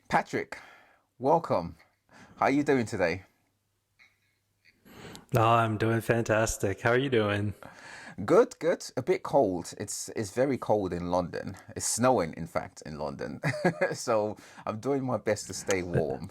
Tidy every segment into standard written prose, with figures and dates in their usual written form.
Patrick, welcome. How are you doing today? No, I'm doing fantastic. How are you doing? Good, good. A bit cold. It's very cold in London. It's snowing, in fact, in London. So I'm doing my best to stay warm.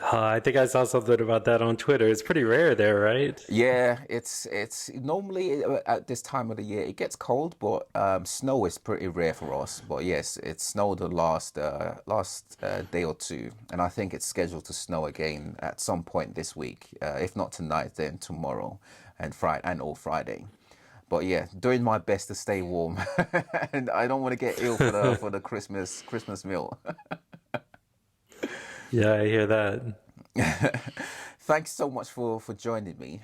I think I saw something about that on Twitter. It's pretty rare there, right? Yeah, it's normally at this time of the year it gets cold, but snow is pretty rare for us. But yes, it snowed the last day or two, and I think it's scheduled to snow again at some point this week. If not tonight, then tomorrow and Friday and all Friday. But yeah, doing my best to stay warm, and I don't want to get ill for the Christmas meal. Yeah, I hear that. Thanks so much for joining me.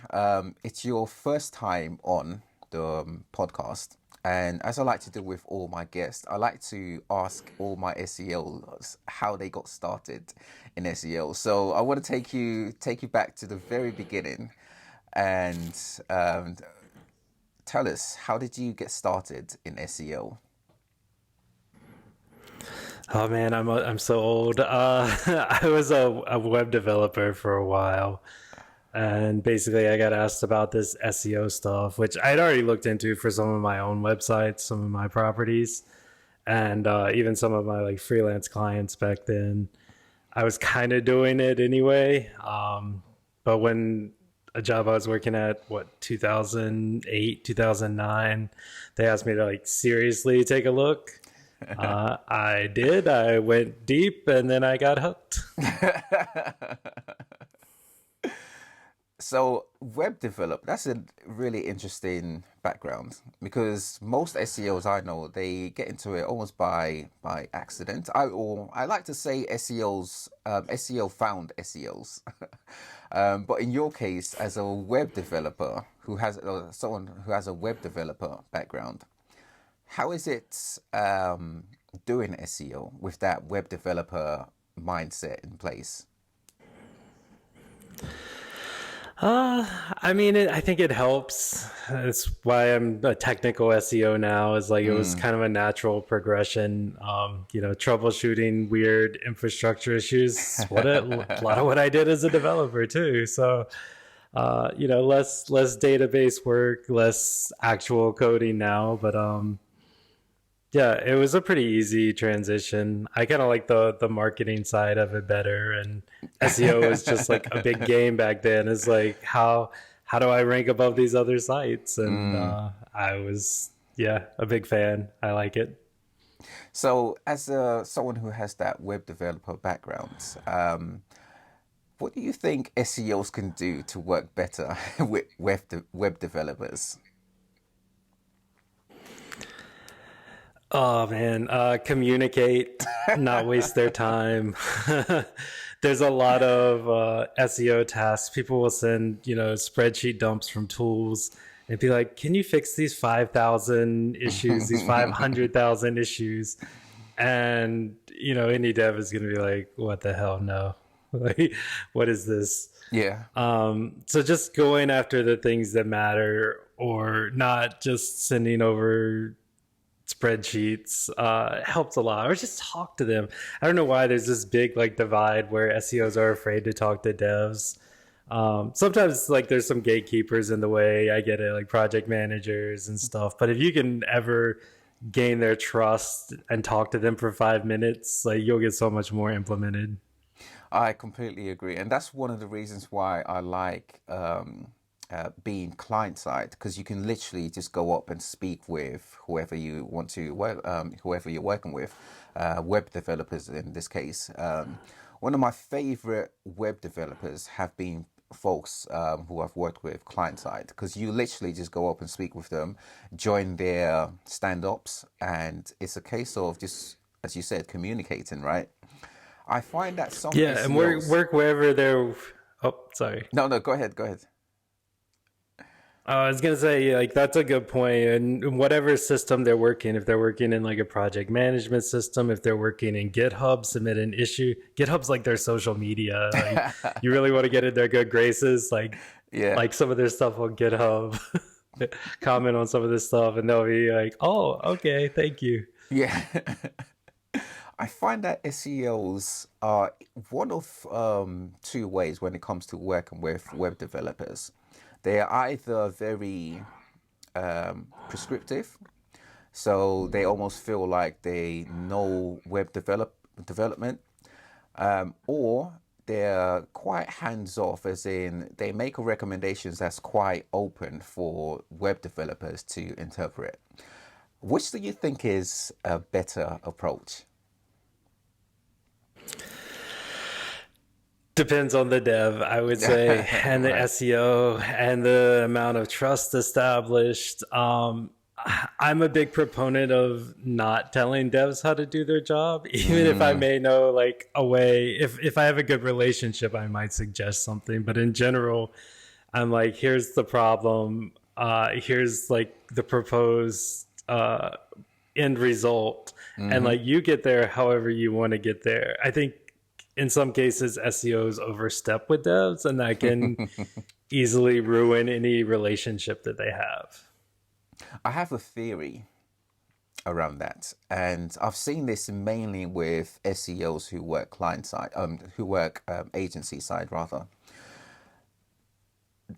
It's your first time on the podcast, and as I like to do with all my guests, I like to ask all my SEOs how they got started in SEO. So I want to take you back to the very beginning, and tell us, how did you get started in SEO? Oh man, I'm so old. I was a web developer for a while, and basically I got asked about this SEO stuff, which I'd already looked into for some of my own websites, some of my properties, and even some of my like freelance clients back then. I was kind of doing it anyway, but when a job I was working at, 2008, 2009, they asked me to like seriously take a look. I did. I went deep and then I got hooked. So web develop, that's a really interesting background because most SEOs I know, they get into it almost by accident. I like to say SEOs, SEO found SEOs. But in your case, as a web developer who has someone who has a web developer background, how is it doing SEO with that web developer mindset in place? I think it helps. That's why I'm a technical SEO now. Is like it was kind of a natural progression. Troubleshooting weird infrastructure issues. A lot of what I did as a developer too. So, less database work, less actual coding now. But yeah, it was a pretty easy transition. I kind of like the marketing side of it better, and SEO was just like a big game back then. It's like how do I rank above these other sites? And I was a big fan. I like it. So, as someone who has that web developer background, what do you think SEOs can do to work better with web developers? Oh man, communicate, not waste their time. There's a lot of SEO tasks. People will send, spreadsheet dumps from tools and be like, "Can you fix these 5,000 issues, these 500,000 issues?" And any dev is going to be like, "What the hell? No, like, what is this?" Yeah. So just going after the things that matter, or not just sending over spreadsheets helps a lot, or just talk to them. I don't know why there's this big like divide where SEOs are afraid to talk to devs. Sometimes like there's some gatekeepers in the way. I get it, like project managers and stuff, but if you can ever gain their trust and talk to them for 5 minutes, like you'll get so much more implemented. I completely agree, and that's one of the reasons why I like being client side because you can literally just go up and speak with whoever you want to work, whoever you're working with, web developers in this case. One of my favorite web developers have been folks who I've worked with client side because you literally just go up and speak with them, join their stand ups, and it's a case of just, as you said, communicating, right? I find that some Yeah, and SEOs. work wherever they're. Oh, sorry. No, no, go ahead, go ahead. I was gonna say, like, that's a good point. And whatever system they're working, if they're working in like a project management system, if they're working in GitHub, submit an issue. GitHub's like their social media. Like, you really want to get in their good graces, Yeah, like some of their stuff on GitHub, comment on some of this stuff, and they'll be like, "Oh, okay, thank you." yeah. I find that SEOs are one of two ways when it comes to working with web developers. They are either very prescriptive, so they almost feel like they know development, or they're quite hands off, as in they make recommendations that's quite open for web developers to interpret. Which do you think is a better approach? Depends on the dev, I would say, and the Right. SEO and the amount of trust established. I'm a big proponent of not telling devs how to do their job, even if I Mm, may know like a way. If I have a good relationship, I might suggest something. But in general, I'm like, here's the problem. Here's like the proposed end result, and mm-hmm. like you get there however you want to get there. I think in some cases SEOs overstep with devs, and that can easily ruin any relationship that they have. I have a theory around that, and I've seen this mainly with SEOs who work client side, who work agency side rather.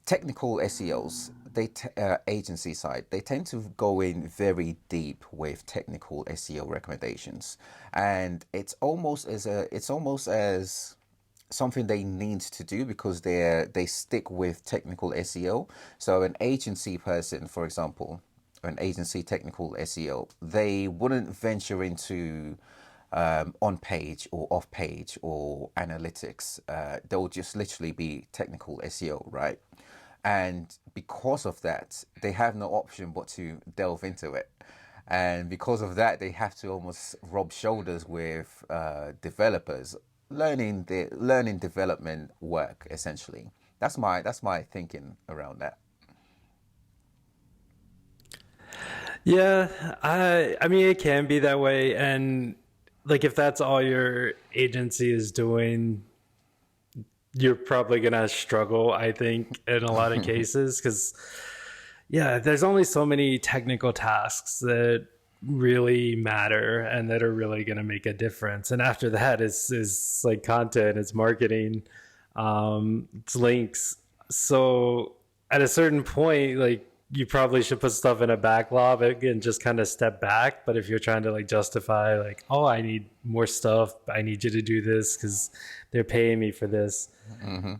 Technical SEOs, agency side, they tend to go in very deep with technical SEO recommendations, and it's almost as something they need to do because they stick with technical SEO. So an agency person, for example, an agency technical SEO, they wouldn't venture into on page or off page or analytics. They'll just literally be technical SEO, right? And because of that, they have no option but to delve into it. And because of that, they have to almost rub shoulders with developers, learning development work essentially. That's my thinking around that. Yeah, I mean it can be that way, and like if that's all your agency is doing, you're probably gonna struggle, I think, in a lot of cases, because yeah, there's only so many technical tasks that really matter and that are really going to make a difference. And after that is like content, it's marketing, it's links. So at a certain point, like you probably should put stuff in a backlog and just kind of step back. But if you're trying to like justify like, oh, I need more stuff, I need you to do this because they're paying me for this, Hmm.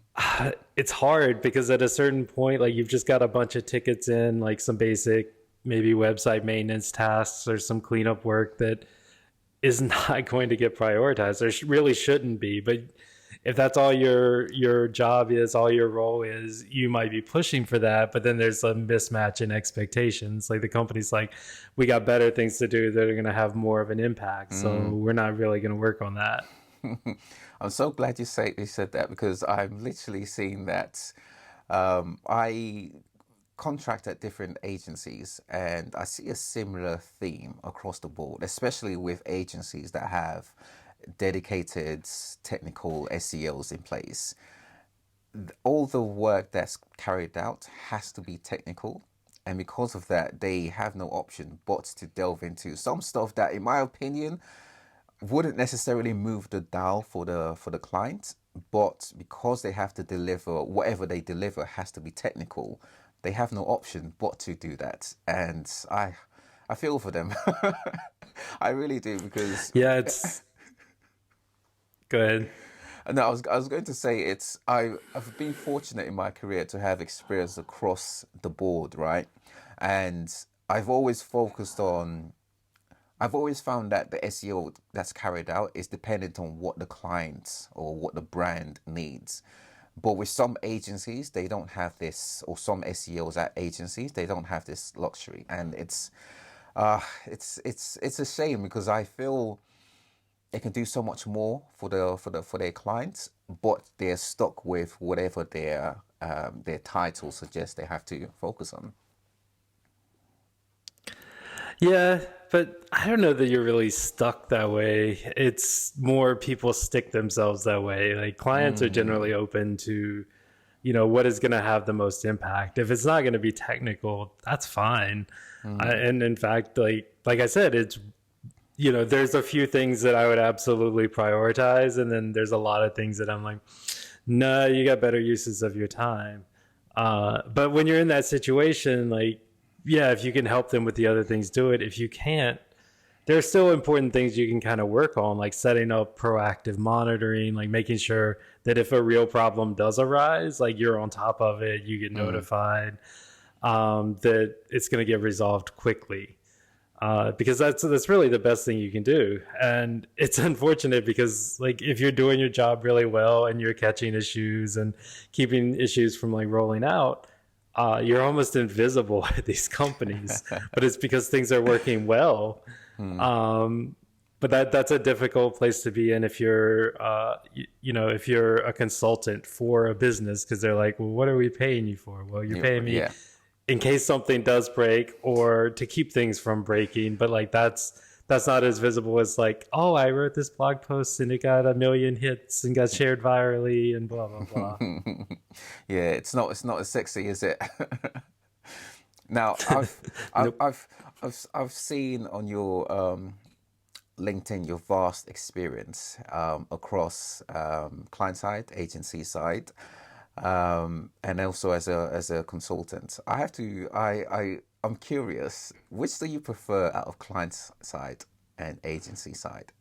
it's hard because at a certain point, like you've just got a bunch of tickets in, like some basic maybe website maintenance tasks or some cleanup work that is not going to get prioritized. There really shouldn't be, but if that's all your job is, all your role is, you might be pushing for that. But then there's a mismatch in expectations. Like the company's like, we got better things to do that are going to have more of an impact, so Mm. we're not really going to work on that. I'm so glad you said that because I'm literally seeing that. I contract at different agencies, and I see a similar theme across the board, especially with agencies that have dedicated technical SEOs in place. All the work that's carried out has to be technical. And because of that, they have no option but to delve into some stuff that, in my opinion, wouldn't necessarily move the dial for the client, but because they have to deliver whatever they deliver has to be technical, they have no option but to do that. And I feel for them. I really do because Yeah, it's go ahead. no, I was going to say I've been fortunate in my career to have experience across the board, right? And I've always focused on I've always found that the SEO that's carried out is dependent on what the client or what the brand needs. But with some agencies, they don't have this, or some SEOs at agencies, they don't have this luxury, and it's a shame because I feel they can do so much more for their clients, but they're stuck with whatever their title suggests they have to focus on. Yeah, but I don't know that you're really stuck that way. It's more people stick themselves that way. Like clients are Mm, generally open to, what is going to have the most impact. If it's not going to be technical, that's fine. mm, And in fact, like I said, there's a few things that I would absolutely prioritize. And then there's a lot of things that I'm like, no, you got better uses of your time. But when you're in that situation, like, yeah, if you can help them with the other things, do it. If you can't, there's still important things you can kind of work on, like setting up proactive monitoring, like making sure that if a real problem does arise, like you're on top of it, you get notified, that it's going to get resolved quickly. Because that's really the best thing you can do. And it's unfortunate because like if you're doing your job really well and you're catching issues and keeping issues from like rolling out, you're almost invisible at these companies. But it's because things are working well. But that's a difficult place to be in if you're if you're a consultant for a business, because they're like, well, what are we paying you for? Well, you're paying me in case something does break or to keep things from breaking. But like that's not as visible as like, oh, I wrote this blog post and it got 1 million hits and got shared virally and blah blah blah. Yeah, it's not as sexy, is it? Now I've seen on your LinkedIn your vast experience across client side, agency side, and also as a consultant. I'm curious, which do you prefer out of client side and agency side?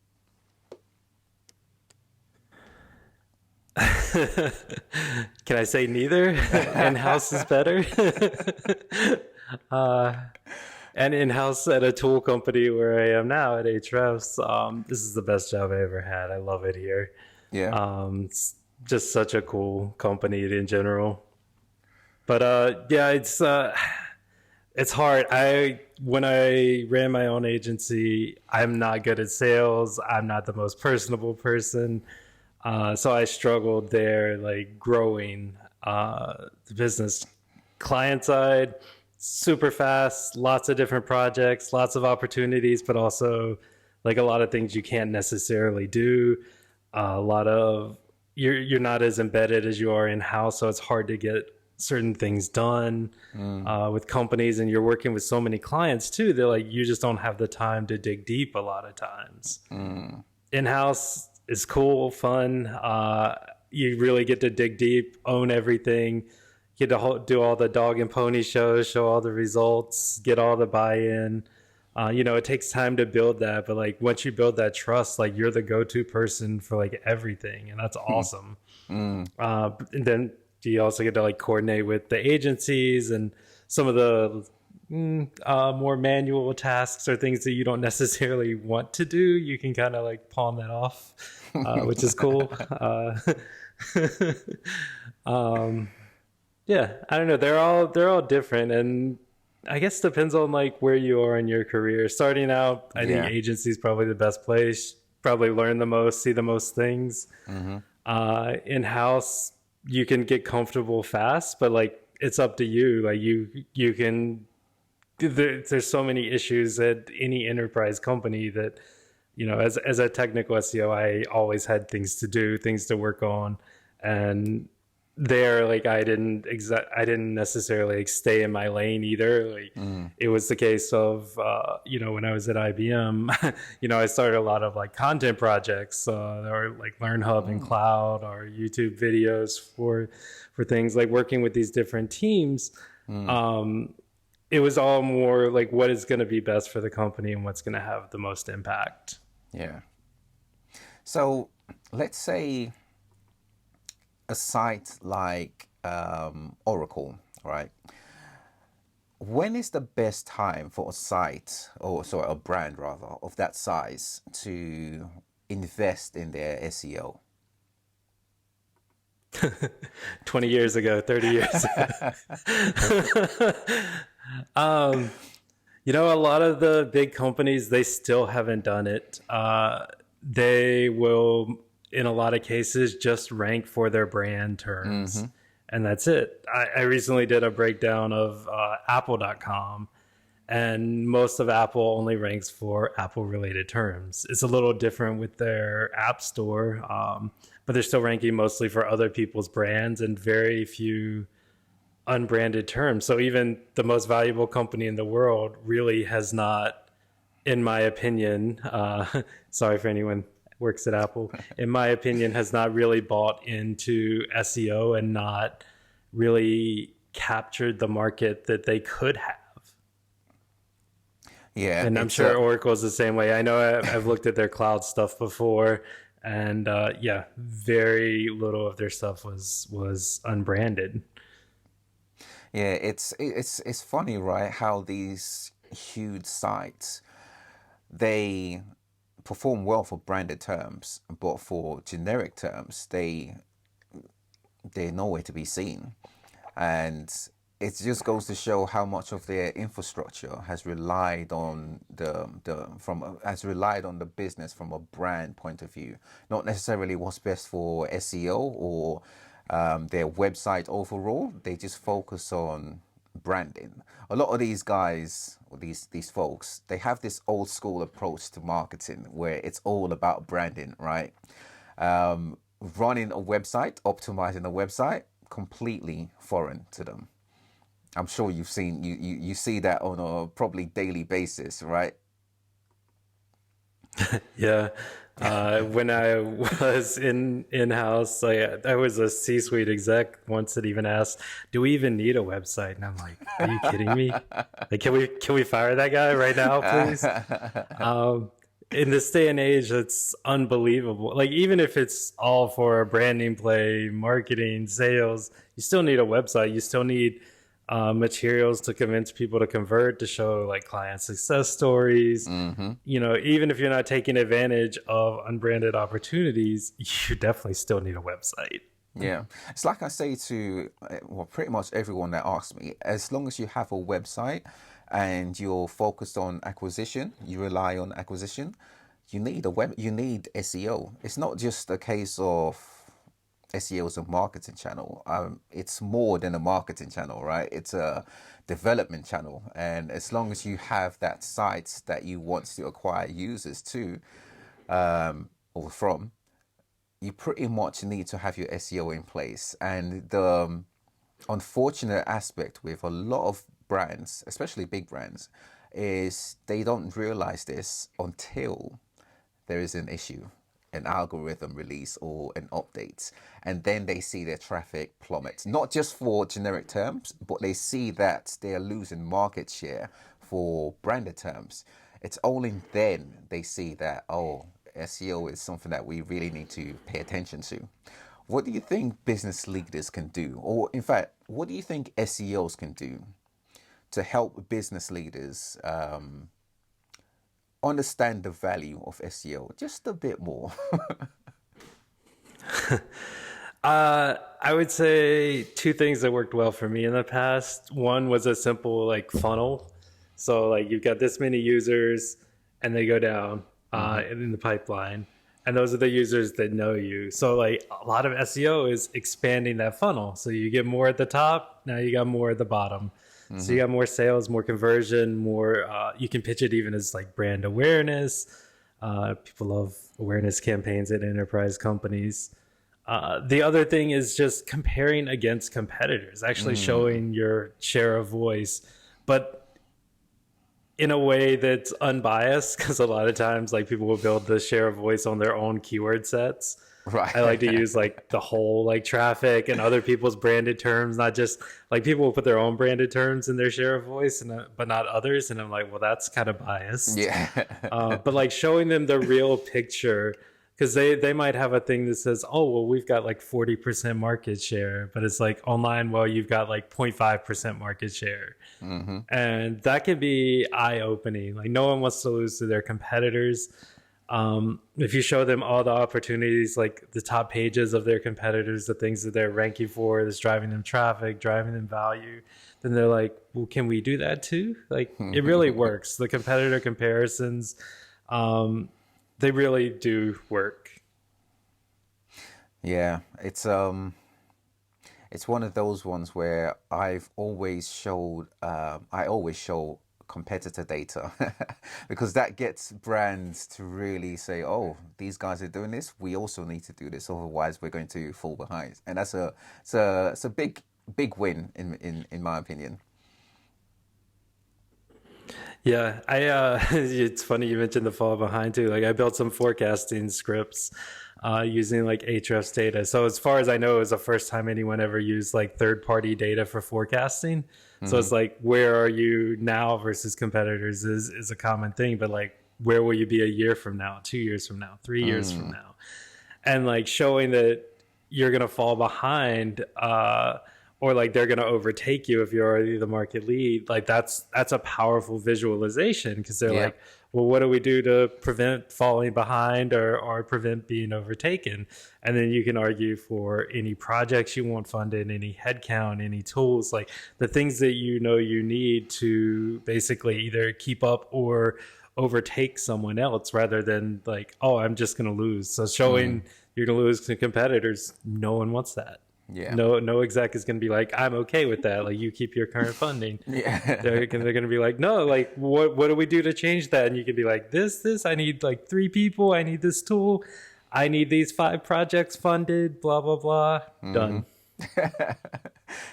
Can I say neither? In-house is better. And in-house at a tool company where I am now at Ahrefs, this is the best job I ever had. I love it here. Yeah. It's just such a cool company in general. But yeah, it's hard. When I ran my own agency, I'm not good at sales. I'm not the most personable person. So I struggled there, like growing the business. Client side, super fast, lots of different projects, lots of opportunities, but also like a lot of things you can't necessarily do. A lot of you're not as embedded as you are in-house, so it's hard to get certain things done with companies, and you're working with so many clients too. They're like, you just don't have the time to dig deep a lot of times. In-house is cool, fun. You really get to dig deep, own everything. Get to do all the dog and pony shows, show all the results, get all the buy-in. It takes time to build that, but like once you build that trust, like you're the go-to person for like everything, and that's awesome. And then you also get to like coordinate with the agencies and some of the more manual tasks or things that you don't necessarily want to do. You can kind of like pawn that off, which is cool. Yeah, I don't know. They're all different, and I guess depends on like where you are in your career. Starting out, I think agency is probably the best place. Probably learn the most, see the most things. In-house, you can get comfortable fast, but like it's up to you. Like you can. There's so many issues at any enterprise company that, as a technical SEO, I always had things to do, things to work on, and there, like I didn't necessarily stay in my lane either. Like it was the case of when I was at IBM, I started a lot of like content projects or like Learn Hub and Cloud or YouTube videos for things like working with these different teams. It was all more like what is going to be best for the company and what's going to have the most impact. Yeah. So let's say a site like Oracle, right? When is the best time for a site, or sorry, a brand rather, of that size to invest in their SEO? 20 years ago, 30 years ago. A lot of the big companies, they still haven't done it. They will, in a lot of cases, just rank for their brand terms. And that's it. I recently did a breakdown of Apple.com, and most of Apple only ranks for Apple-related terms. It's a little different with their App Store, but they're still ranking mostly for other people's brands and very few unbranded terms. So even the most valuable company in the world really has not in my opinion, sorry for anyone who works at Apple, in my opinion, has not really bought into SEO and not really captured the market that they could have. Yeah, And I'm it's sure Oracle's the same way. I know I've looked at their cloud stuff before, and yeah, very little of their stuff was unbranded. yeah, it's funny, right? How these huge sites, they perform well for branded terms, but for generic terms, they're nowhere to be seen. And it just goes to show how much of their infrastructure has relied on has relied on the business from a brand point of view, not necessarily what's best for SEO or their website overall. They just focus on branding. A lot of these guys, or these folks, they have this old school approach to marketing where it's all about branding, right? Running a website, optimizing a website, completely foreign to them. I'm sure you see that on a probably daily basis, right? Yeah. When I was in-house, I was a C-suite exec once that even asked, "Do we even need a website?" And I'm like, "Are you kidding me? Like, can we fire that guy right now, please?" In this day and age, it's unbelievable. Like, even if it's all for a branding play, marketing, sales, you still need a website. You still need materials to convince people to convert, to show like client success stories. Even if you're not taking advantage of unbranded opportunities, you definitely still need a website. Yeah, it's like I say to well, pretty much everyone that asks me, as long as you have a website and you're focused on acquisition, you rely on acquisition, you need SEO. It's not just a case of SEO is a marketing channel. It's more than a marketing channel, right? It's a development channel. And as long as you have that site that you want to acquire users to or from, you pretty much need to have your SEO in place. And the unfortunate aspect with a lot of brands, especially big brands, is they don't realize this until there is an issue, an algorithm release or an update, and then they see their traffic plummet, not just for generic terms, but they see that they're losing market share for branded terms. It's only then they see that, oh, SEO is something that we really need to pay attention to. What do you think business leaders can do, or in fact, what do you think SEOs can do to help business leaders understand the value of SEO just a bit more? I would say two things that worked well for me in the past. One was a simple like funnel. So like you've got this many users and they go down in the pipeline. And those are the users that know you. So like a lot of SEO is expanding that funnel. So you get more at the top, now you got more at the bottom. So you got more sales, more conversion, more, you can pitch it even as like brand awareness. People love awareness campaigns at enterprise companies. The other thing is just comparing against competitors, actually showing your share of voice, but in a way that's unbiased, because a lot of times like people will build the share of voice on their own keyword sets. Right. I like to use like the whole like traffic and other people's branded terms, not just like people will put their own branded terms in their share of voice, and but not others. And I'm like, well, that's kind of biased. Yeah. But like showing them the real picture, because they might have a thing that says, oh, well, we've got like 40% market share, but it's like online, well, you've got like 0.5% market share. And that could be eye-opening. Like no one wants to lose to their competitors. If you show them all the opportunities, like the top pages of their competitors, the things that they're ranking for, that's driving them traffic, driving them value, then they're like, well, can we do that too? Like it really works. The competitor comparisons, they really do work. Yeah, it's one of those ones where I always show competitor data because that gets brands to really say, oh, these guys are doing this, we also need to do this, otherwise we're going to fall behind. And that's a big win in my opinion. Yeah, I it's funny you mentioned the fall behind too. Like I built some forecasting scripts using like Ahrefs data. So as far as I know, it was the first time anyone ever used like third-party data for forecasting. So Hmm. it's like where are you now versus competitors is a common thing, but like where will you be a year from now, 2 years from now, 3 years from Mm. now? And like showing that you're going to fall behind or like they're going to overtake you if you're already the market lead, like that's a powerful visualization because they're Yeah. like, well, what do we do to prevent falling behind or prevent being overtaken? And then you can argue for any projects you want funded, any headcount, any tools, like the things that you know you need to basically either keep up or overtake someone else rather than like, oh, I'm just going to lose. So Mm. showing you're going to lose to competitors, no one wants that. Yeah. No exec is going to be like, I'm okay with that. Like you keep your current funding. Yeah. They're going to be like, no, like what do we do to change that? And you can be like, this, I need like 3 people. I need this tool. I need these 5 projects funded, blah, blah, blah. Hmm. Done.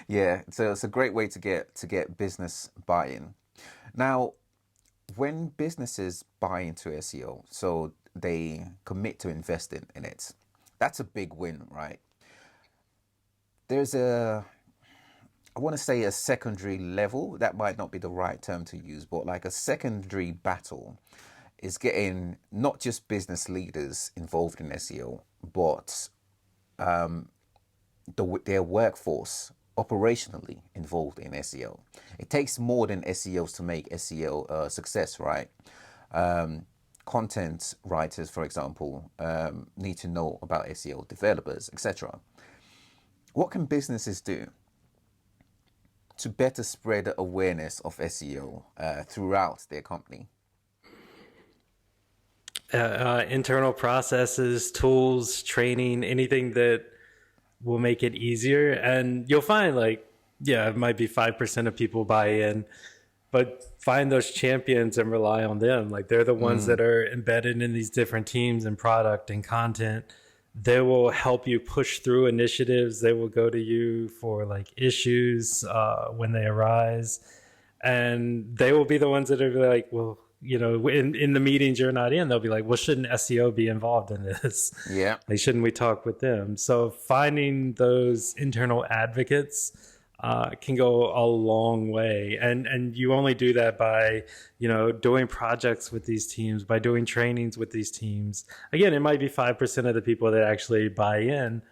Yeah. So it's a great way to get business buy-in. Now, when businesses buy into SEO, so they commit to investing in it, that's a big win, right? There's I want to say a secondary level. That might not be the right term to use, but like a secondary battle is getting not just business leaders involved in SEO, but their workforce operationally involved in SEO. It takes more than SEOs to make SEO a success, right? Content writers, for example, need to know about SEO, developers, etc. What can businesses do to better spread awareness of SEO throughout their company? Internal processes, tools, training, anything that will make it easier. And you'll find like, yeah, it might be 5% of people buy in, but find those champions and rely on them. Like they're the ones Mm. that are embedded in these different teams and product and content. They will help you push through initiatives. They will go to you for like issues when they arise. And they will be the ones that are like, well, in the meetings you're not in, they'll be like, well, shouldn't SEO be involved in this? Yeah. Like, shouldn't we talk with them? So finding those internal advocates can go a long way, and you only do that by doing projects with these teams, by doing trainings with these teams. Again, it might be 5% of the people that actually buy in,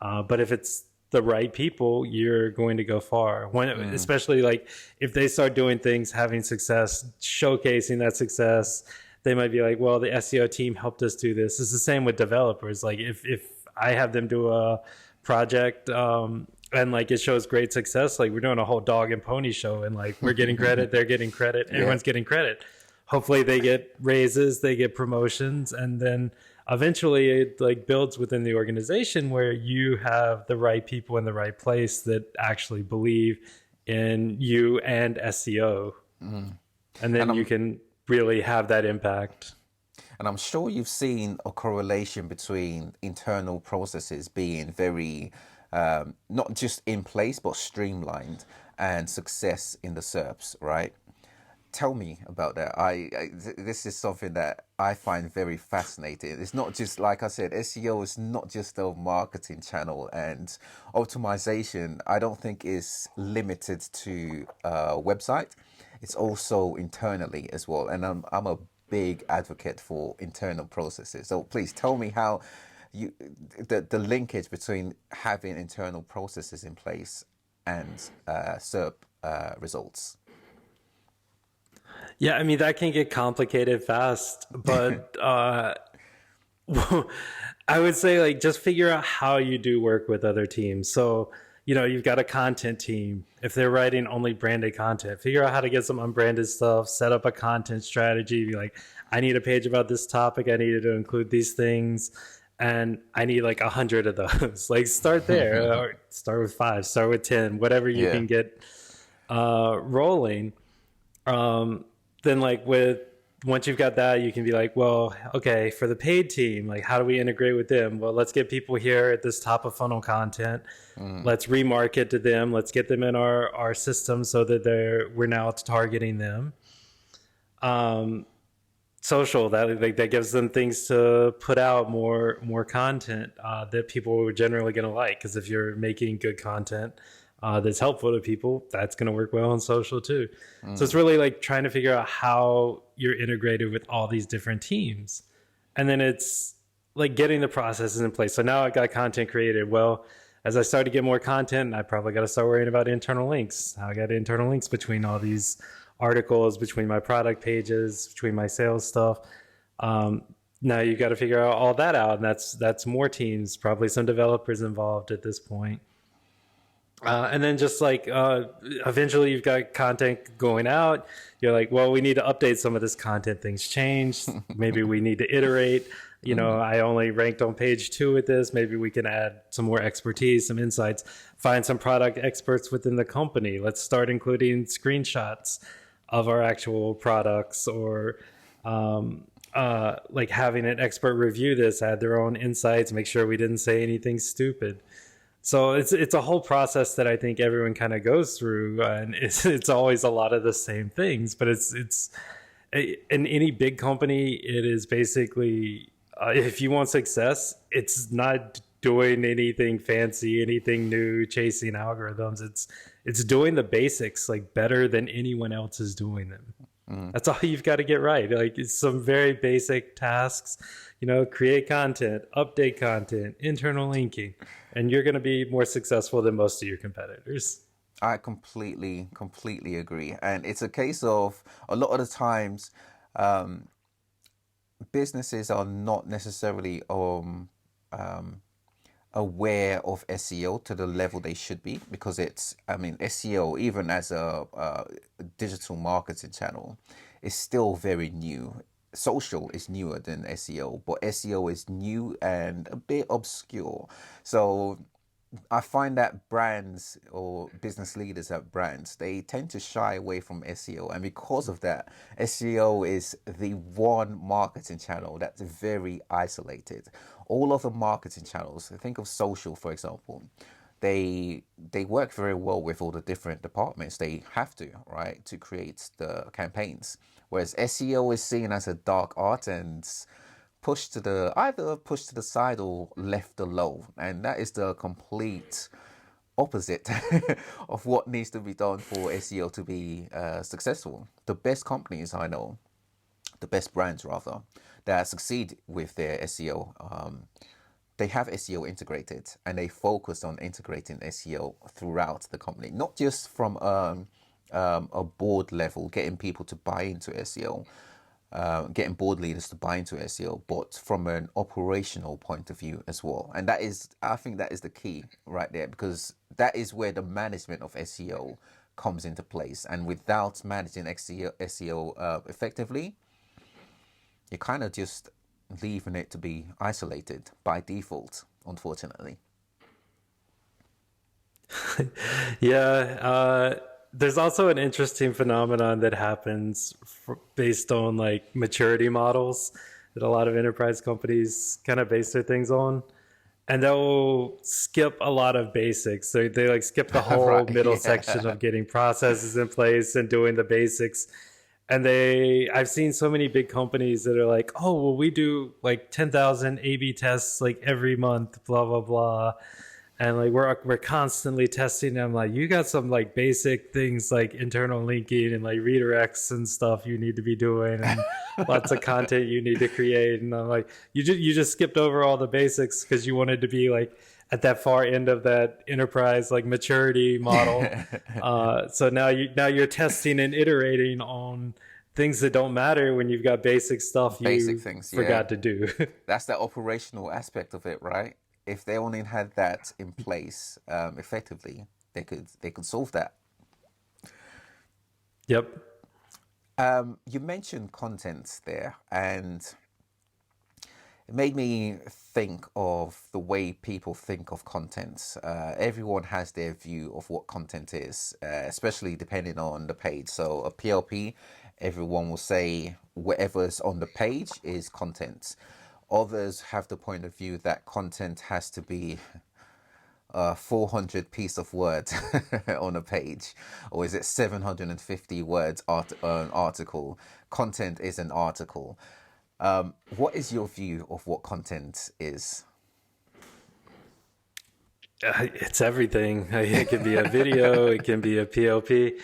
but if it's the right people, you're going to go far. When, Mm. especially like if they start doing things, having success, showcasing that success, they might be like, well, the SEO team helped us do this. It's the same with developers. Like if I have them do a project and like it shows great success, like we're doing a whole dog and pony show and like we're getting credit, they're getting credit, Yeah. everyone's getting credit. Hopefully they get raises, they get promotions, and then eventually it like builds within the organization where you have the right people in the right place that actually believe in you and SEO. Mm. And And then you I'm can really have that impact. and I'm sure you've seen a correlation between internal processes being very not just in place but streamlined and success in the SERPs, right? Tell me about that. This is something that I find very fascinating. It's not just like I said, SEO is not just a marketing channel, and optimization I don't think is limited to website. It's also internally as well, and I'm a big advocate for internal processes. So please tell me how you the linkage between having internal processes in place and SERP results. Yeah, I mean, that can get complicated fast, but I would say like just figure out how you do work with other teams. So, you've got a content team. If they're writing only branded content, figure out how to get some unbranded stuff, set up a content strategy, be like, I need a page about this topic, I needed to include these things, and I need like 100 of those. Like start there, or start with 5, start with 10, whatever you Yeah. can get rolling. Um, then like with once you've got that, you can be like, well, okay, for the paid team, like how do we integrate with them? Well, let's get people here at this top of funnel content. Mm. Let's remarket to them. Let's get them in our system so that we're now targeting them. social, that gives them things to put out, more content that people are generally going to like, because if you're making good content that's helpful to people, that's going to work well on social too. So it's really like trying to figure out how you're integrated with all these different teams, and then it's like getting the processes in place. So now I got content created. Well, as I start to get more content, I probably got to start worrying about internal links. How I got internal links between all these articles, between my product pages, between my sales stuff. Now you got to figure out all that out, and that's more teams, probably some developers involved at this point. And then just like eventually you've got content going out. You're like, well, we need to update some of this content. Things change. Maybe we need to iterate. I only ranked on page 2 with this. Maybe we can add some more expertise, some insights, find some product experts within the company. Let's start including screenshots of our actual products, or like having an expert review this, add their own insights, make sure we didn't say anything stupid. So it's a whole process that I think everyone kind of goes through, and it's always a lot of the same things. But it's in any big company, it is basically if you want success, it's not doing anything fancy, anything new, chasing algorithms. It's doing the basics like better than anyone else is doing them. That's all you've got to get right. Like, it's some very basic tasks, create content, update content, internal linking, and you're going to be more successful than most of your competitors. I completely agree. And it's a case of a lot of the times, businesses are not necessarily aware of SEO to the level they should be, because SEO, even as a digital marketing channel, is still very new. Social is newer than SEO, but SEO is new and a bit obscure. So I find that brands or business leaders at brands, they tend to shy away from SEO. And because of that, SEO is the one marketing channel that's very isolated. All of the marketing channels, think of social, for example, they work very well with all the different departments. They have to, right, to create the campaigns. Whereas SEO is seen as a dark art and either pushed to the side or left alone, and that is the complete opposite of what needs to be done for SEO to be successful. The best companies I know, the best brands rather, that succeed with their SEO, they have SEO integrated, and they focus on integrating SEO throughout the company, not just from a board level, getting people to buy into SEO. Getting board leaders to buy into SEO, but from an operational point of view as well. And I think that is the key right there, because that is where the management of SEO comes into place. And without managing SEO effectively, you're kind of just leaving it to be isolated by default, unfortunately. Yeah. There's also an interesting phenomenon that happens based on like maturity models that a lot of enterprise companies kind of base their things on. And they'll skip a lot of basics. So they like skip the whole Right, middle yeah. section of getting processes in place and doing the basics. And I've seen so many big companies that are like, oh, well, we do like 10,000 A/B tests like every month, blah, blah, blah. And like we're constantly testing them. Like, you got some like basic things like internal linking and like redirects and stuff you need to be doing, and lots of content you need to create. And I'm like, you just skipped over all the basics because you wanted to be like at that far end of that enterprise like maturity model. So now you're testing and iterating on things that don't matter when you've got basic stuff Basic things, yeah. forgot to do. That's the operational aspect of it, right? If they only had that in place effectively, they could solve that. Yep. You mentioned content there, and it made me think of the way people think of content. Everyone has their view of what content is, especially depending on the page. So a PLP, everyone will say whatever's on the page is content. Others have the point of view that content has to be 400 piece of words on a page, or is it 750 words an article? Content is an article. What is your view of what content is? It's everything. It can be a video, it can be a PLP.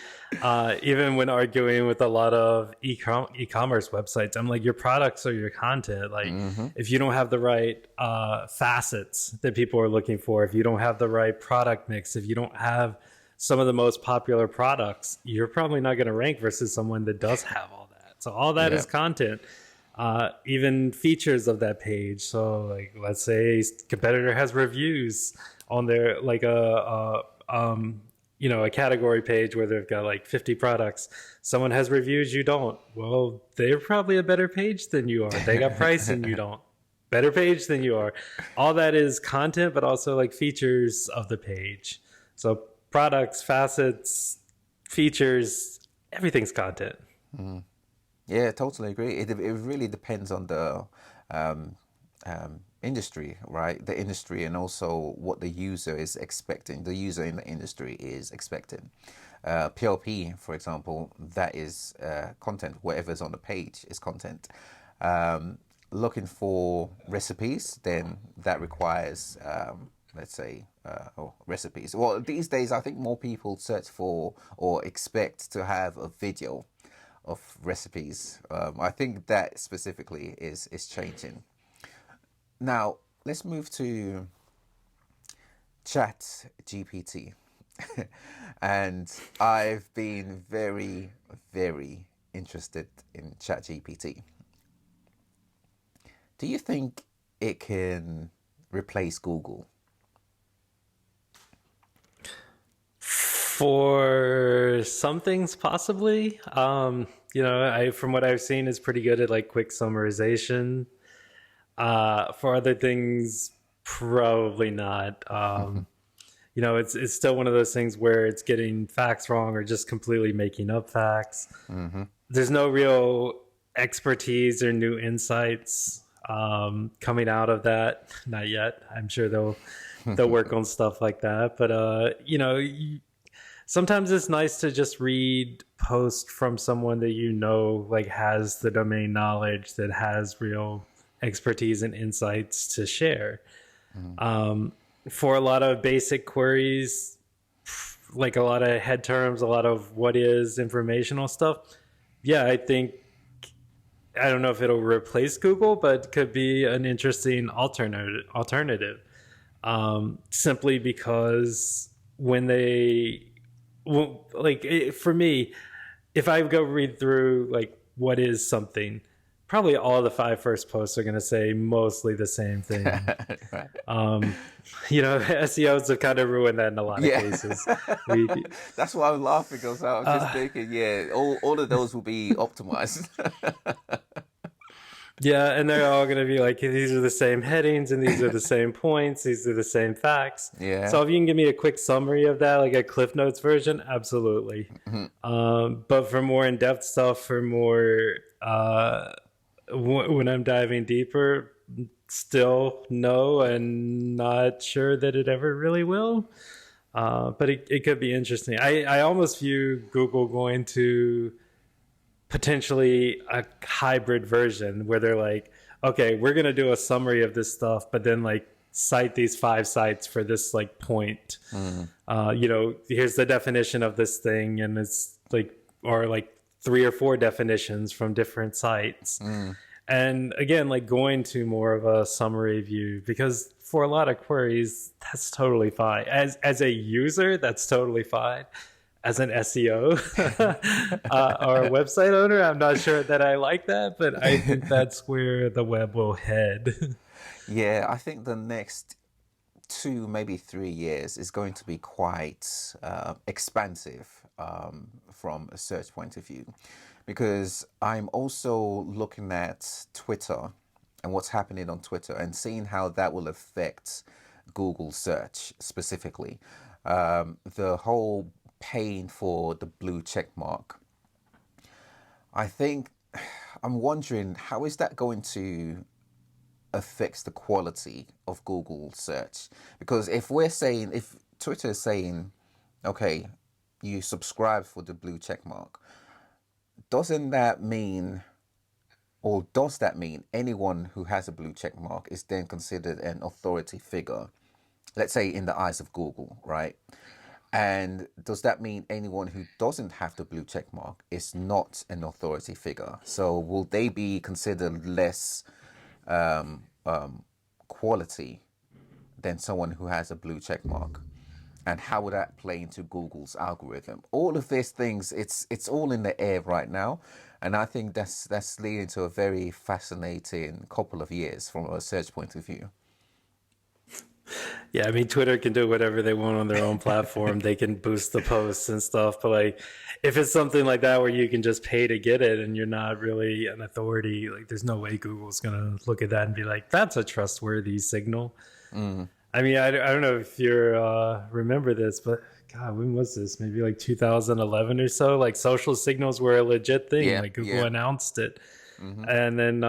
Even when arguing with a lot of e-commerce websites, I'm like, your products are your content. Like, if you don't have the right facets that people are looking for, if you don't have the right product mix, if you don't have some of the most popular products, you're probably not going to rank versus someone that does have all that. So all that is content. Even features of that page. So like, let's say a competitor has reviews on their like a category page where they've got like 50 products. Someone has reviews, you don't. Well, they're probably a better page than you are. They got price and you don't. Better page than you are. All that is content, but also like features of the page. So products, facets, features, everything's content. Yeah, totally agree. It really depends on the industry, right? The industry, and also what the user is expecting. The user in the industry is expecting. PLP, for example, that is content. Whatever's on the page is content. Looking for recipes, then that requires, let's say, recipes. Well, these days, I think more people search for or expect to have a video of recipes. I think that specifically is changing. Now, let's move to Chat GPT. And I've been very, very interested in Chat GPT. Do you think it can replace Google? For some things, possibly. From what I've seen, is pretty good at like quick summarization. For other things, probably not. It's still one of those things where it's getting facts wrong or just completely making up facts. There's no real expertise or new insights coming out of that. Not yet. I'm sure they'll work on stuff like that. But sometimes it's nice to just read posts from someone that like has the domain knowledge, that has real expertise and insights to share. For a lot of basic queries, like a lot of head terms, a lot of what is informational stuff, I don't know if it'll replace Google, but could be an interesting alternative. Simply because for me, if I go read through like what is something, probably all the 5 first posts are going to say mostly the same thing. Right. SEOs have kind of ruined that in a lot of cases. That's why I was laughing, because I was just thinking, all of those will be optimized. Yeah, and they're all going to be like, these are the same headings and these are the same points, these are the same facts. Yeah. So if you can give me a quick summary of that, like a Cliff Notes version, absolutely. But for more in-depth stuff, for more when I'm diving deeper, still no, and not sure that it ever really will. But it could be interesting. I almost view Google going to potentially a hybrid version where they're like, okay, we're going to do a summary of this stuff, but then like cite these 5 sites for this like point. Here's the definition of this thing, and it's like, or like 3 or 4 definitions from different sites. And again, like going to more of a summary view, because for a lot of queries, that's totally fine. As a user, that's totally fine. As an SEO or a website owner, I'm not sure that I like that, but I think that's where the web will head. Yeah, I think the next 2, maybe 3 years is going to be quite expansive from a search point of view, because I'm also looking at Twitter and what's happening on Twitter and seeing how that will affect Google search specifically. The whole paying for the blue check mark. I'm wondering, how is that going to affects the quality of Google search. Because if Twitter is saying, okay, you subscribe for the blue check mark, doesn't that mean, or does that mean anyone who has a blue check mark is then considered an authority figure, let's say in the eyes of Google, right? And does that mean anyone who doesn't have the blue check mark is not an authority figure? So will they be considered less quality than someone who has a blue check mark? And how would that play into Google's algorithm? All of these things, it's all in the air right now, and I think that's leading to a very fascinating couple of years from a search point of view. Yeah, I mean, Twitter can do whatever they want on their own platform. They can boost the posts and stuff. But like, if it's something like that where you can just pay to get it and you're not really an authority, like there's no way Google's going to look at that and be like, that's a trustworthy signal. I mean, I don't know if you remember this, but God, when was this? Maybe like 2011 or so. Like social signals were a legit thing. Yeah, like Google yeah. announced it. And then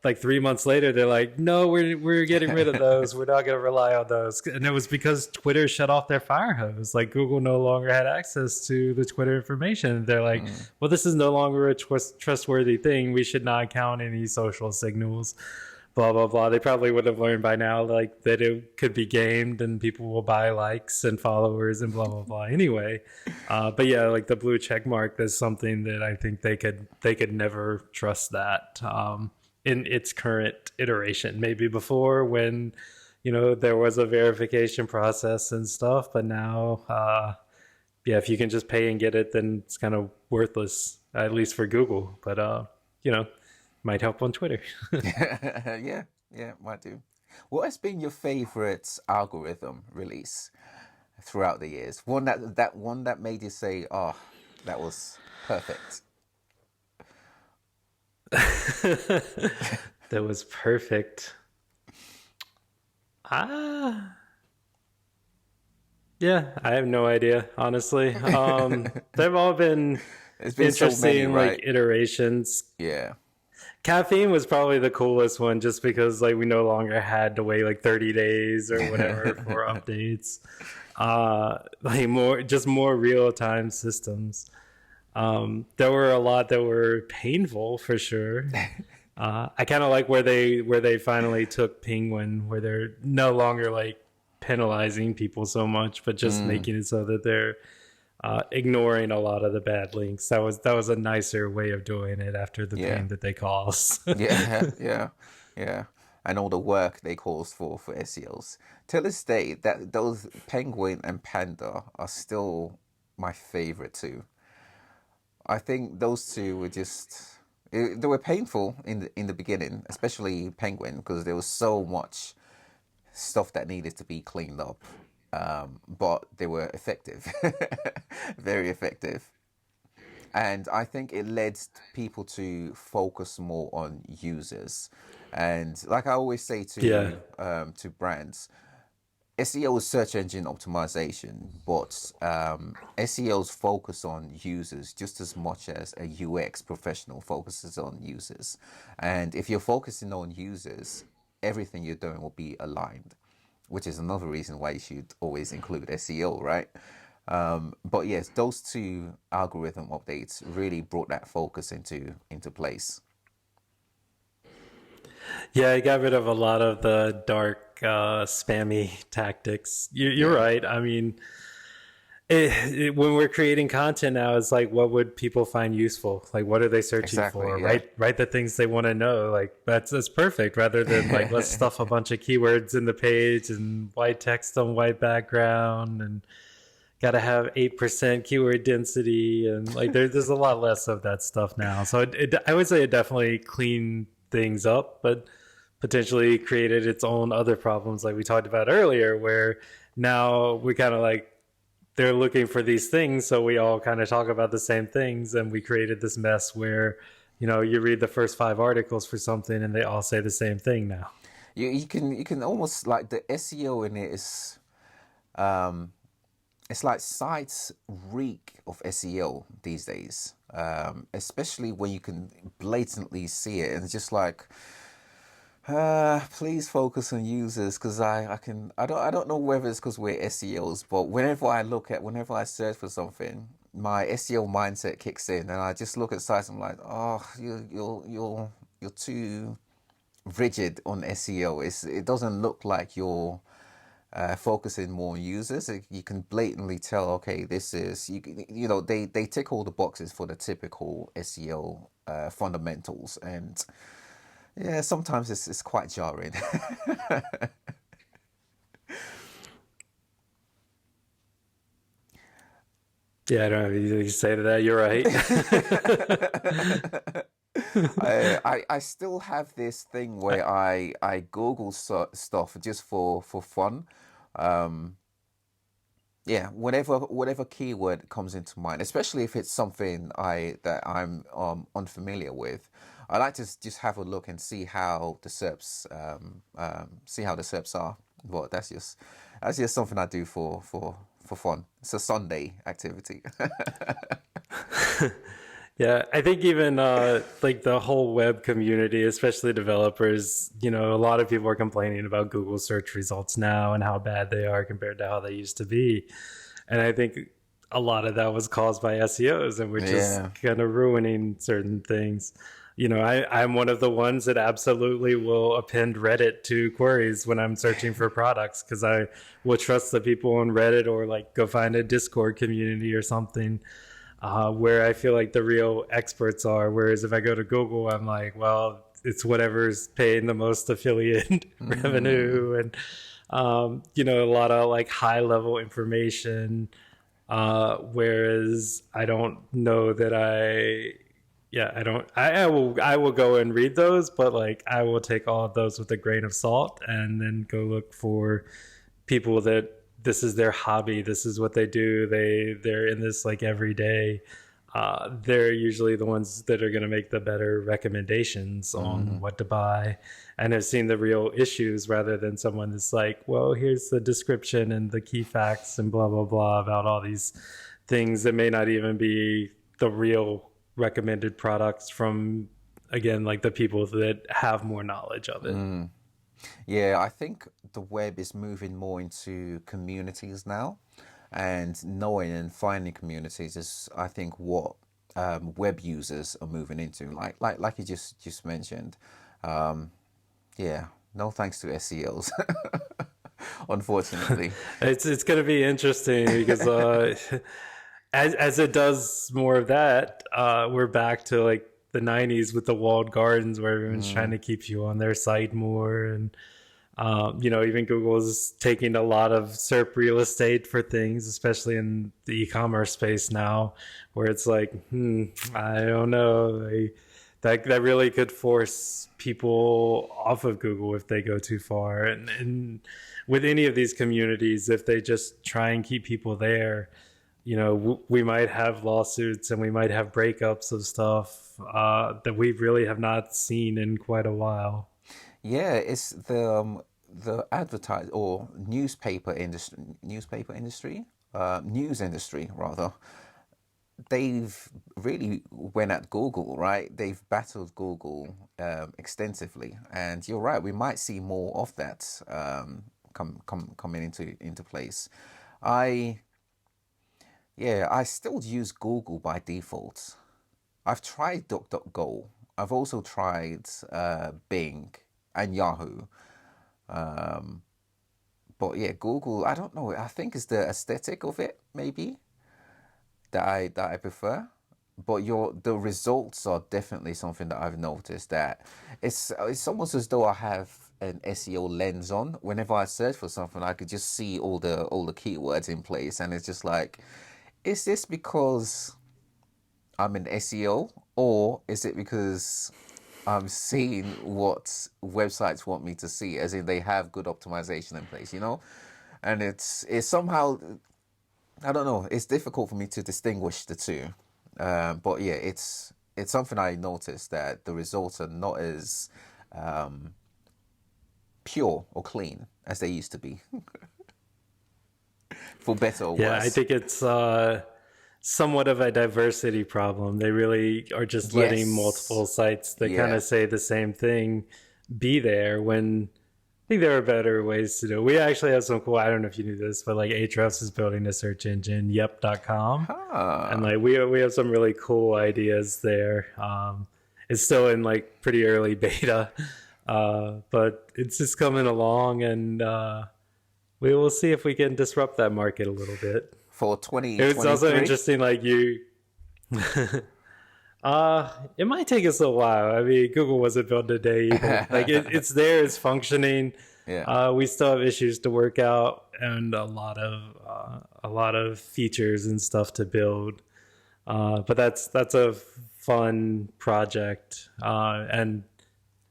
like 3 months later, they're like, no, we're getting rid of those. We're not going to rely on those. And it was because Twitter shut off their fire hose. Like Google no longer had access to the Twitter information. They're like, well, this is no longer a trustworthy thing. We should not count any social signals. Blah, blah, blah. They probably would have learned by now, like, that it could be gamed and people will buy likes and followers and blah, blah, blah. Anyway, but yeah, like the blue check mark, that's something that I think they could never trust that in its current iteration. Maybe before when, there was a verification process and stuff, but now, yeah, if you can just pay and get it, then it's kind of worthless, at least for Google. But, might help on Twitter. Yeah, might do. What has been your favorite algorithm release throughout the years? One that made you say, "Oh, that was perfect." That was perfect. Yeah, I have no idea, honestly. They've all been It's been interesting, so many, right? like iterations. Yeah. Caffeine was probably the coolest one just because like we no longer had to wait like 30 days or whatever for updates. Like more real-time systems. There were a lot that were painful for sure. I kind of like where they finally took Penguin, where they're no longer like penalizing people so much, but just making it so that they're ignoring a lot of the bad links. That was a nicer way of doing it after the pain that they cause. Yeah. And all the work they cause for SEOs. Till this day, that those Penguin and Panda are still my favorite too. I think those two were they were painful in the beginning, especially Penguin, because there was so much stuff that needed to be cleaned up. But they were effective, very effective. And I think it led people to focus more on users. And like I always say to brands, SEO is search engine optimization, but SEOs focus on users just as much as a UX professional focuses on users. And if you're focusing on users, everything you're doing will be aligned, which is another reason why you should always include SEO, right? But yes, those two algorithm updates really brought that focus into place. Yeah, I got rid of a lot of the dark, spammy tactics. You're right. I mean, when we're creating content now, it's like, what would people find useful? Like, what are they searching for? Yeah. Write the things they want to know. Like, that's perfect. Rather than like, let's stuff a bunch of keywords in the page and white text on white background and got to have 8% keyword density. And like, there's a lot less of that stuff now. So I would say it definitely cleaned things up, but potentially created its own other problems like we talked about earlier, where now we kind of like, they're looking for these things, so we all kind of talk about the same things, and we created this mess where, you read the first 5 articles for something and they all say the same thing now. You can almost like the SEO in it is it's like sites reek of SEO these days, especially when you can blatantly see it, and it's just like, Please focus on users because I don't know whether it's because we're SEOs, but whenever I search for something, my SEO mindset kicks in, and I just look at sites. I'm like, oh, you're too rigid on SEO. It doesn't look like you're focusing more on users. You can blatantly tell, okay, this is you know they tick all the boxes for the typical SEO fundamentals, and yeah, sometimes it's quite jarring. Yeah, I don't have anything to say to that. You're right. I still have this thing where I Google stuff just for fun. Um, yeah, whatever keyword comes into mind, especially if it's something I'm unfamiliar with, I like to just have a look and see how the SERPs are. But that's just something I do for fun. It's a Sunday activity. Yeah, I think even like the whole web community, especially developers, a lot of people are complaining about Google search results now and how bad they are compared to how they used to be. And I think a lot of that was caused by SEOs, and we're just Yeah. kind of ruining certain things. I'm one of the ones that absolutely will append Reddit to queries when I'm searching for products, because I will trust the people on Reddit, or like go find a Discord community or something where I feel like the real experts are. Whereas if I go to Google, I'm like, well, it's whatever's paying the most affiliate revenue, and a lot of like high level information. Whereas I don't know that I don't, I will go and read those, but like I will take all of those with a grain of salt, and then go look for people that this is their hobby, this is what they do, they're in this like every day. They're usually the ones that are going to make the better recommendations on what to buy, and have seen the real issues, rather than someone that's like, well, here's the description and the key facts and blah blah blah about all these things that may not even be the real recommended products from, again, like the people that have more knowledge of it. Yeah, I think the web is moving more into communities now, and knowing and finding communities is, I think, what web users are moving into. Like you just mentioned. Um, yeah, no thanks to SEOs, unfortunately. It's going to be interesting because as it does more of that, we're back to like the 90s with the walled gardens, where everyone's trying to keep you on their site more. And even Google is taking a lot of SERP real estate for things, especially in the e-commerce space now, where it's like, I don't know, that really could force people off of Google if they go too far. And with any of these communities, if they just try and keep people there, we might have lawsuits, and we might have breakups of stuff that we really have not seen in quite a while. Yeah, it's the advertise or news industry rather. They've really went at Google, right? They've battled Google extensively, and you're right. We might see more of that coming into place. I Yeah, I still use Google by default. I've tried DuckDuckGo. I've also tried Bing and Yahoo. Um, but yeah, Google, I don't know. I think it's the aesthetic of it, maybe, that I prefer. But the results are definitely something that I've noticed, that it's almost as though I have an SEO lens on. Whenever I search for something, I could just see all the keywords in place, and it's just like, is this because I'm an SEO, or is it because I'm seeing what websites want me to see, as in they have good optimization in place, you know? And it's somehow, I don't know, it's difficult for me to distinguish the two. But yeah, it's something I noticed, that the results are not as um, pure or clean as they used to be, for better or Yeah, I worse. think it's somewhat of a diversity problem. They really are just letting Yes. multiple sites that kind Yeah. of say the same thing be there when I think there are better ways to do it. We actually have some cool, I don't know if you knew this, but like Ahrefs is building a search engine, yep.com. And Huh. like we have some really cool ideas there. It's still in like pretty early beta, but it's just coming along, and we will see if we can disrupt that market a little bit. For It was also 2023? interesting, like you. It might take us a while. I mean, Google wasn't built in a day either. Like it's there, it's functioning. Yeah. We still have issues to work out, and a lot of features and stuff to build. But that's a fun project, and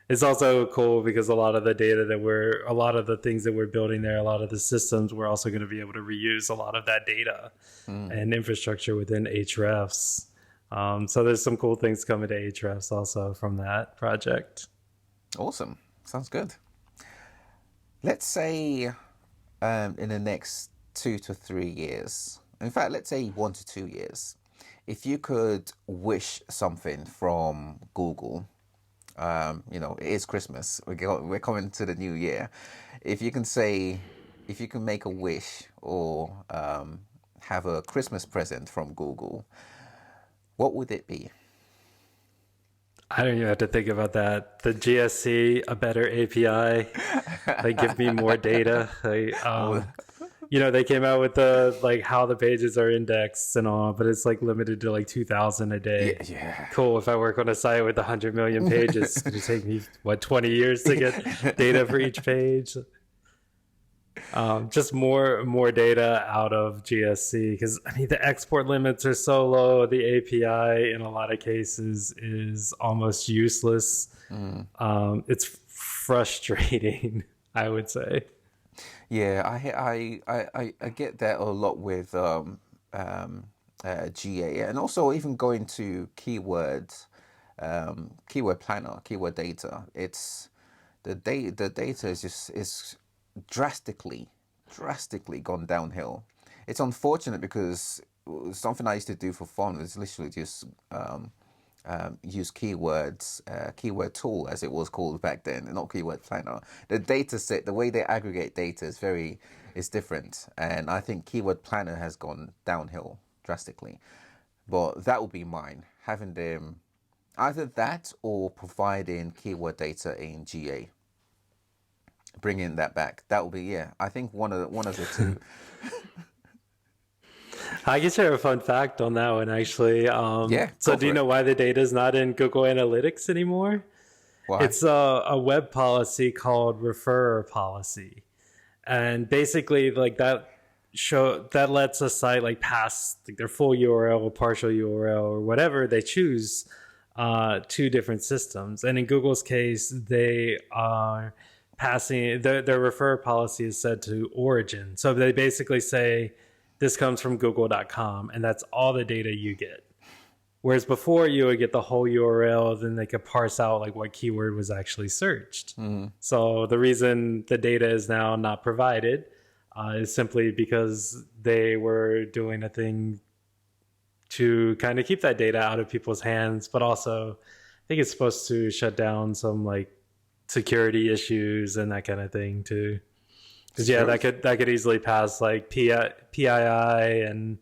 it's also cool because a lot of the a lot of the things that we're building there, a lot of the systems, we're also going to be able to reuse a lot of that data and infrastructure within Ahrefs. So there's some cool things coming to Ahrefs also from that project. Awesome. Sounds good. Let's say in the next 2 to 3 years, in fact, let's say 1 to 2 years, if you could wish something from Google, it is Christmas. We're coming to the new year. If you can say, if you can make a wish or have a Christmas present from Google, what would it be? I don't even have to think about that. The GSC, a better API, they give me more data. They came out with the like how the pages are indexed and all, but it's like limited to like 2,000 a day. Yeah. Cool. If I work on a site with 100 million pages, it's going to take me 20 years to get data for each page. Just more data out of GSC, because I mean the export limits are so low. The API in a lot of cases is almost useless. It's frustrating, I would say. Yeah, I get that a lot with GA, and also even going to keywords, keyword planner, keyword data. It's the data is drastically gone downhill. It's unfortunate because something I used to do for fun was literally just use keywords, keyword tool as it was called back then, not keyword planner. The data set, the way they aggregate data is different, and I think keyword planner has gone downhill drastically. But that would be mine, having them either that or providing keyword data in GA, bringing that back. That would be, yeah, I think one of the two. I can share a fun fact on that one, actually. Yeah, So go do you for it. know why the data is not in Google Analytics anymore? Why? It's a web policy called referrer policy. And basically like that lets a site like pass like their full URL or partial URL or whatever they choose to different systems. And in Google's case, they are passing their referrer policy is set to origin. So they basically say this comes from google.com, and that's all the data you get. Whereas before you would get the whole URL, then they could parse out like what keyword was actually searched. So the reason the data is now not provided is simply because they were doing a thing to kind of keep that data out of people's hands, but also I think it's supposed to shut down some like security issues and that kind of thing too. Because yeah, that could easily pass like PII and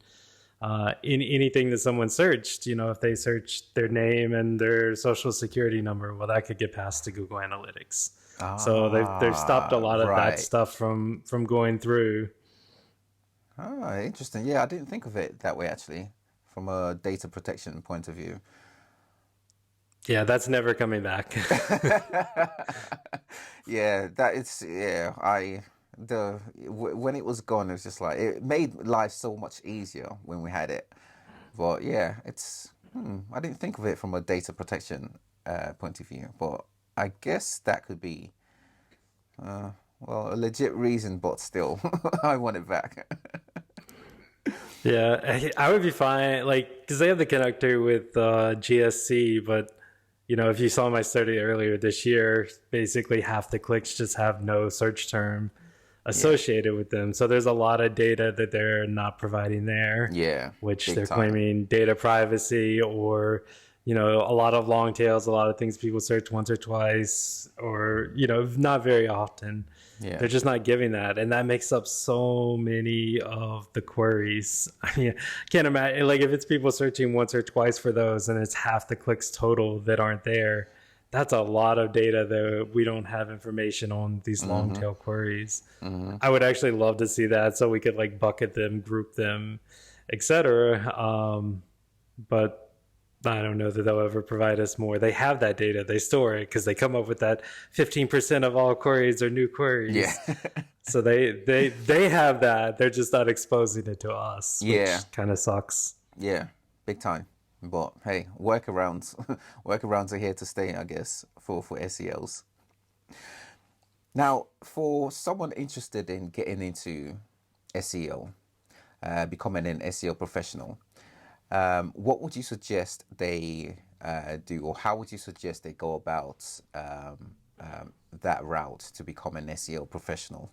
in anything that someone searched. If they searched their name and their social security number, well, that could get passed to Google Analytics. So they've stopped a lot of that Right. stuff from going through. Ah, interesting. Yeah, I didn't think of it that way actually, from a data protection point of view. Yeah, that's never coming back. Yeah, that it's yeah. When it was gone, it was just like it made life so much easier when we had it. But yeah, I didn't think of it from a data protection point of view. But I guess that could be a legit reason. But still, I want it back. Yeah, I would be fine, like, because they have the connector with GSC, but if you saw my study earlier this year, basically half the clicks just have no search term associated with them. So there's a lot of data that they're not providing there, Yeah, which big they're time. claiming data privacy, or a lot of long tails, a lot of things people search once or twice, or, not very often. Yeah. They're just not giving that. And that makes up so many of the queries. I mean, I can't imagine, like, if it's people searching once or twice for those and it's half the clicks total that aren't there, that's a lot of data that we don't have information on these long tail queries. I would actually love to see that so we could like bucket them, group them, etc. But I don't know that they'll ever provide us more. They have that data. They store it because they come up with that 15% of all queries are new queries. Yeah. So they have that. They're just not exposing it to us, which kind of sucks. Yeah, big time. But hey, workarounds, workarounds are here to stay, I guess, for SEOs. Now, for someone interested in getting into SEO, becoming an SEO professional, what would you suggest they do, or how would you suggest they go about that route to become an SEO professional?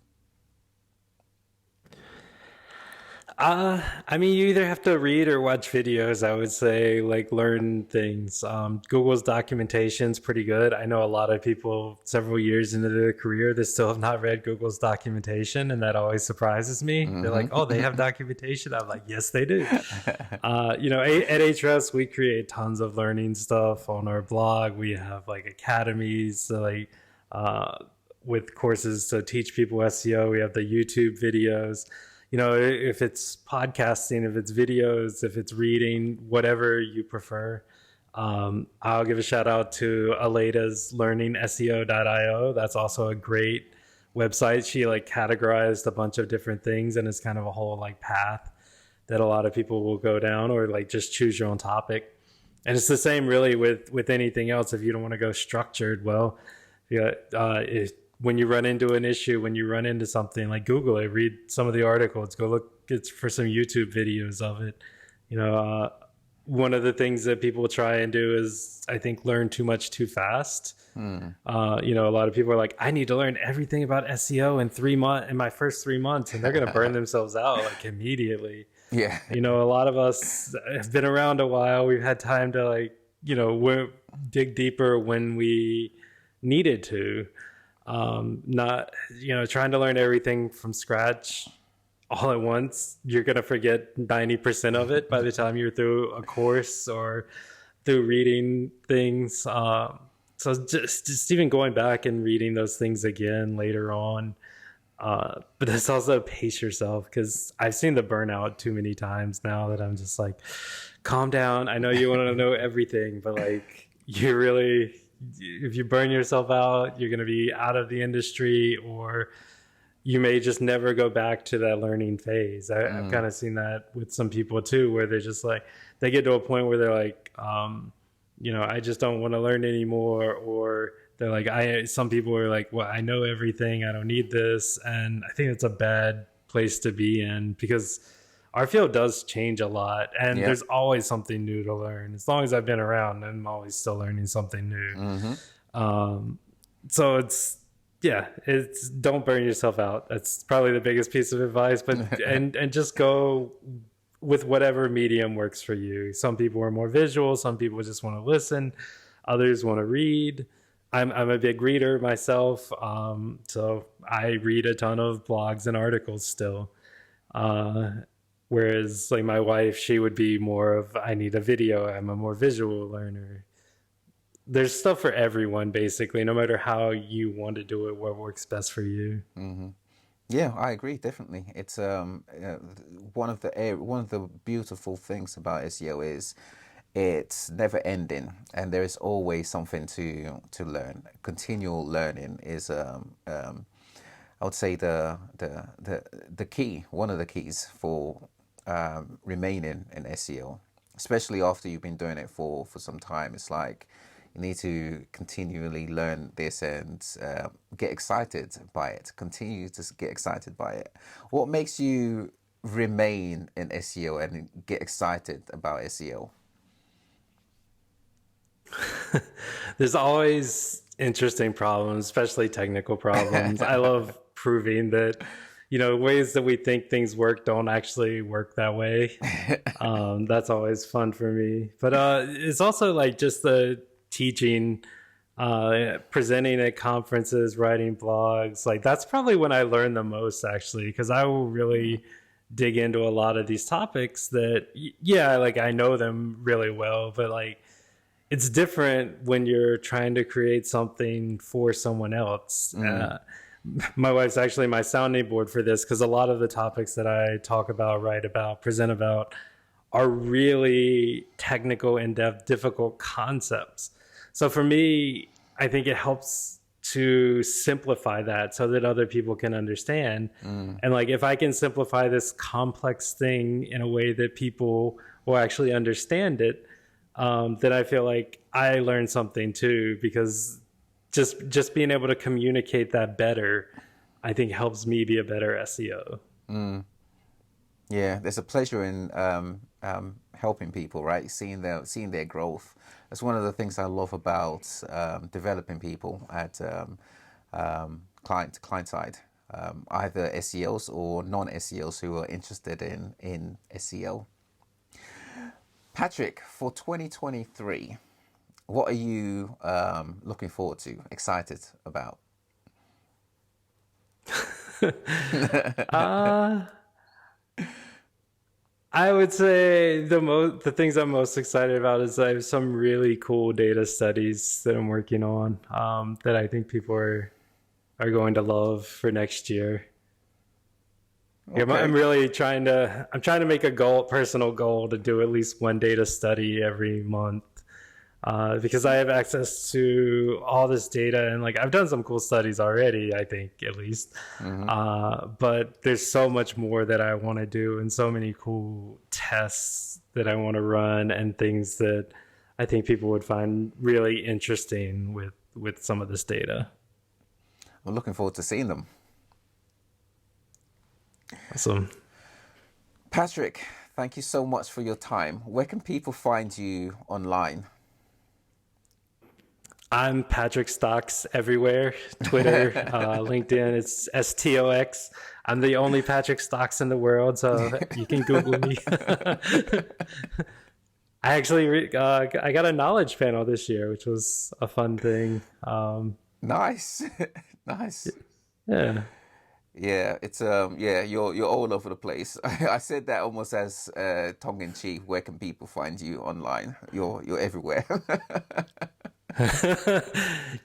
I mean, you either have to read or watch videos, I would say, like learn things. Google's documentation is pretty good. I know a lot of people several years into their career that still have not read Google's documentation, and that always surprises me. They're like, oh, they have documentation? I'm like, yes, they do. At Ahrefs, we create tons of learning stuff on our blog. We have like academies, so, like with courses to teach people SEO. We have the YouTube videos. If it's podcasting, if it's videos, if it's reading, whatever you prefer. I'll give a shout out to Aleda's learningseo.io. That's also a great website. She like categorized a bunch of different things, and it's kind of a whole like path that a lot of people will go down, or like just choose your own topic. And it's the same really with anything else. If you don't want to go structured, well, when you run into an issue, when you run into something, like Google it, read some of the articles, go look for some YouTube videos of it. One of the things that people try and do is, I think, learn too much too fast. A lot of people are like, I need to learn everything about SEO in my first 3 months, and they're going to burn themselves out like immediately. Yeah. A lot of us have been around a while. We've had time to dig deeper when we needed to. Not trying to learn everything from scratch all at once. You're gonna forget 90% of it by the time you're through a course or through reading things. So just even going back and reading those things again later on. But it's also pace yourself, because I've seen the burnout too many times now that I'm just like, calm down. I know you want to know everything, but like if you burn yourself out, you're going to be out of the industry, or you may just never go back to that learning phase. I've kind of seen that with some people too, where they're just like, they get to a point where they're like, I just don't want to learn anymore. Or they're like, some people are like, well, I know everything, I don't need this. And I think it's a bad place to be in, because our field does change a lot, and there's always something new to learn. As long as I've been around, I'm always still learning something new. So it's don't burn yourself out. That's probably the biggest piece of advice. But and just go with whatever medium works for you. Some people are more visual. Some people just want to listen. Others want to read. I'm a big reader myself, so I read a ton of blogs and articles still. Whereas like my wife, she would be more of, I need a video. I'm a more visual learner. There's stuff for everyone, basically, no matter how you want to do it, what works best for you. Yeah, I agree, definitely. It's one of the beautiful things about SEO is it's never ending, and there is always something to learn. Continual learning is I would say the key, one of the keys for remaining in SEO, especially after you've been doing it for some time. It's like you need to continually learn this and get excited by it. Continue to get excited by it. What makes you remain in SEO and get excited about SEO? There's always interesting problems, especially technical problems. I love proving that ways that we think things work don't actually work that way. That's always fun for me. But it's also like just the teaching, presenting at conferences, writing blogs. Like that's probably when I learn the most, actually, because I will really dig into a lot of these topics that, yeah, like I know them really well, but like it's different when you're trying to create something for someone else. My wife's actually my sounding board for this, because a lot of the topics that I talk about, write about, present about are really technical, in-depth, difficult concepts. So for me, I think it helps to simplify that so that other people can understand. And like, if I can simplify this complex thing in a way that people will actually understand it, then I feel like I learned something too, because just being able to communicate that better, I think helps me be a better SEO. Yeah, there's a pleasure in helping people, right? Seeing their growth. That's one of the things I love about developing people at client side, either SEOs or non-SEOs who are interested in SEO. Patrick, for 2023, what are you looking forward to, excited about? I would say the things I'm most excited about is I have some really cool data studies that I'm working on, that I think people are going to love for next year. Yeah, Okay. I'm really trying to make a personal goal to do at least one data study every month, because I have access to all this data, and like I've done some cool studies already, I think, at least. But there's so much more that I want to do, and so many cool tests that I want to run, and things that I think people would find really interesting with some of this data. I'm looking forward to seeing them. Awesome. Patrick, thank you so much for your time. Where can people find you online? I'm Patrick Stox everywhere. Twitter, LinkedIn, it's STOX. I'm the only Patrick Stox in the world, so you can Google me. I actually I got a knowledge panel this year, which was a fun thing. Nice. Nice. Yeah. Yeah, it's yeah, you're all over the place. I said that almost as tongue in cheek. Where can people find you online? You're everywhere.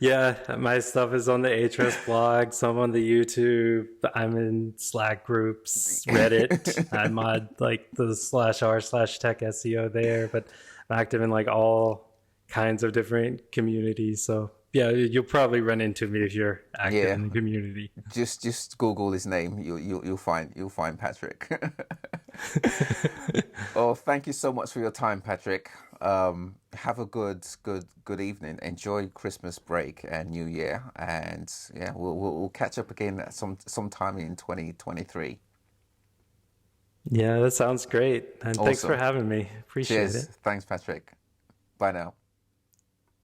Yeah, my stuff is on the Ahrefs blog, some on the YouTube. I'm in Slack groups, Reddit. I'm on like the /r/tech SEO there, but I'm active in like all kinds of different communities. So yeah, you'll probably run into me if you're active Yeah, in the community. just Google his name. You'll find Patrick. Oh, thank you so much for your time, Patrick. Have a good evening. Enjoy Christmas break and New Year, and yeah, we'll catch up again at sometime in 2023. Yeah, that sounds great. And thanks for Awesome. having me. Appreciate Cheers. it. Thanks, Patrick. Bye now.